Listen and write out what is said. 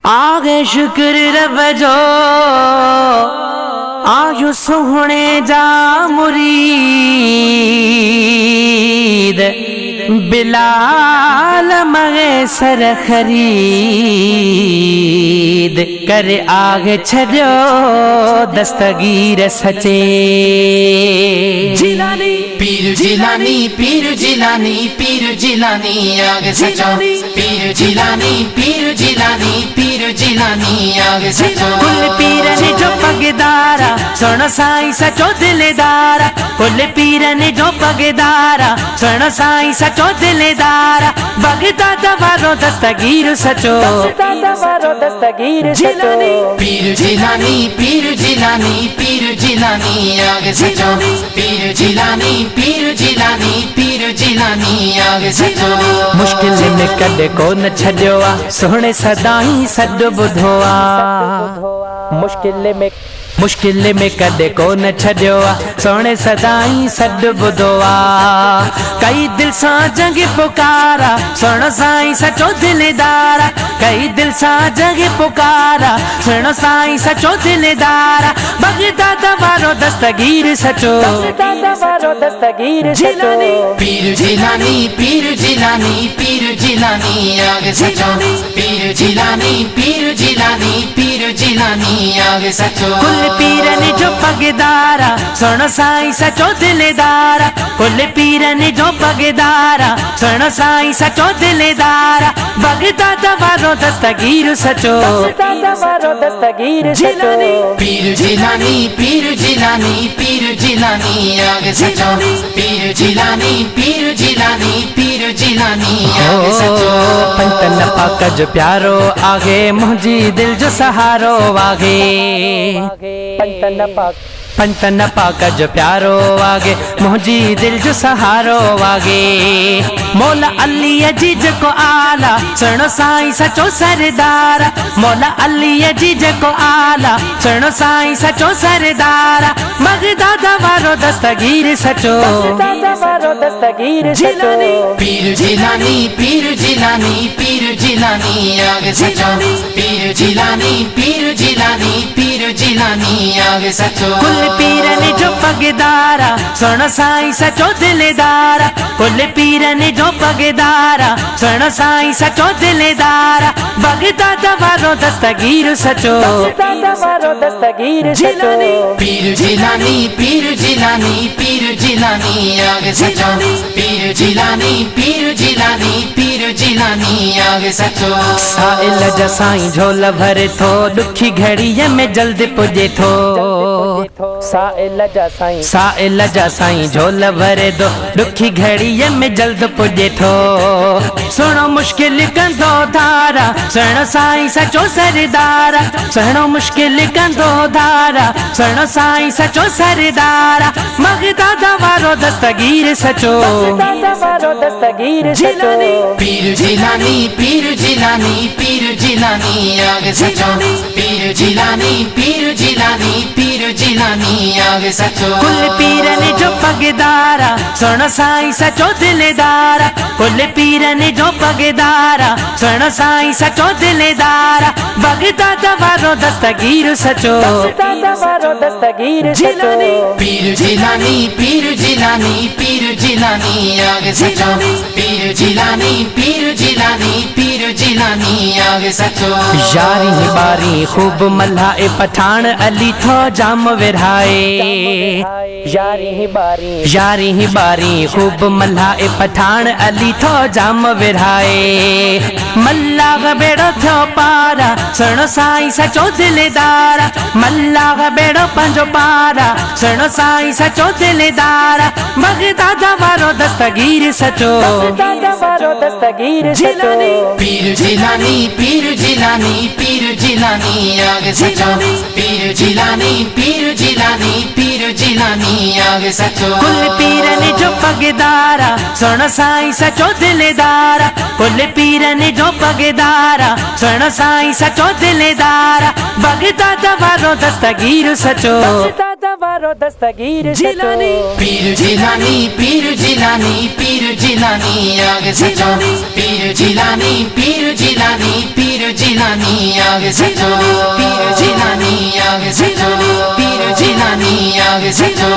आगे शुक्र रब जो आयु सोहणे जा मुरीद बिलाल मगे सर खरीद करे आगे छड़ो दस्तगीर सचे जिलानी पीर जिलानी पीर जिलानी पीर जिलानी आगे सचो पीर जिलानी पीर जिलानी पीर जिलानी आगे सचो कुल पीर ने जो पगदारा सुनो साईं सचो दिलदारा कुल पीर ने जो पगदारा सुनो साईं सचो दिलदारा बगदाद वारो दस्तगीर सचो जिलानी पीर जिलानी पीर जिलानी पीर जिलानी आगे सचो पीर जिलानी पीर जिलानी पीर जिलानी आगे सचो मुश्किल में कदे को न छड़ियो आ सोहणे सदाई सद बुधो आ मुश्किल में कदे को न छड़ियो आ सोहणे सदाई सद बुधो आ कई दिल सा जंग पुकारा सुनो साईं सचो दिलदारा कई दिल सा जंग पुकारा सुनो साईं सचो दिलदारा बगदाद वारो दस्तगीर सचो जिलानी पीर जिलानी पीर जिलानी पीर जिलानी आगे सचो पीर जिलानी पीर जिलानी पीर जिलानी आगे सचो कुल पीर ने जो पगदारा सुनो साईं सचो दिलदारा कुल पीर ने जो पगदारा सुनो साईं सचो दिलदारा बगदाद वारो दस्तगीर सचो जिलानी पीर जिलानी पीर जिलानी पीर जिलानी आगे सचो पीर जिलानी पीर जिलानी पीर जिलानी आगे सचो पंतन पाक जो प्यारो आगे मुझी दिल जो सहारो आगे पंतन पाक जो प्यारो आगे मुझी दिल जो सहारो आगे मौला अली अजीज को आला सुनो साईं सचो सरदारा मौला अली अजीज को आला सुनो साईं सचो सरदारा बगदाद वारो दस्तगीर सचो जिलानी पीर जिलानी पीर जिलानी पीर जिलानी आगे सचो पीर जिलानी पीर जिलानी पीर जिलानी आगे सचो कुल पीर ने जो पगदारा सुनो साईं सचो दिलदारा कुल पीर ने जो पगदारा सुनो साईं सचो दिलदारा बगदाद वारो दस्तगीर सचो जिलानी पीर जिलानी पीर जिलानी पीर जिलानी आगे सचो पीर जिलानी पीर जिलानी पीर जिलानी आगे सचो साइल जा साईं झोल भरे थो दुखी घड़ीअ में जल्दी पुजे थो साइल जा साईं झोल भरे दो दुखी घड़ीअ में जल्द पुजे थो सुनो मुश्किल कंदो धारा सुनो साईं सचो सरदारा सुनो मुश्किल कंदो धारा सुनो साईं सचो सरदारा बगदाद वारो दस्तगीर सचो जिलानी पीर जिलानी पीर जिलानी पीर जिलानी आगे सचो पीर जिलानी पीर जिलानी पीर जिलानी आगे सचो कुल पीर ने जो पगदारा सुनो साईं सचो दिलदारा कुल पीर ने जो पगदारा सुनो साईं सचो दिलदारा बगदाद वारो दस्तगीर सचो जिलानी पीर जिलानी पीर जिलानी पीर जिलानी आगे सचो पीर जिलानी पीर जिलानी पीर जिलानी आगे सचो यारी बारी खूब मल्हाए पठान अली थो जाम विरहाए यारी बारी खूब मल्हाए पठान अली थो जाम विरहाए मल्लाह बेड़ो थो पारा सुनो साईं सचो दिलदारा मल्लाह बेड़ो पंजो पारा सुनो साईं सचो दिलदारा बगदाद वारो दस्तगीर सचो जिलानी पीर जिलानी पीर जिलानी पीर जिलानी आगे सचो पीर जिलानी पीर जिलानी पीर जिलानी आगे सचो कुल पीर ने जो पगदारा सुनो साईं सचो दिलदारा कुल पीर ने जो पगदारा सुनो साईं सचो दिलदारा बगदाद वारो दस्तगीर सचो जिलानी पीर जिलानी पीर जिलानी पीर जिलानी आगे सचो पीर जिलानी पीर जिलानी पीर पीर जिलानी आगे सचो पीर जिलानी आगे सचो पीर जिलानी आगे सचो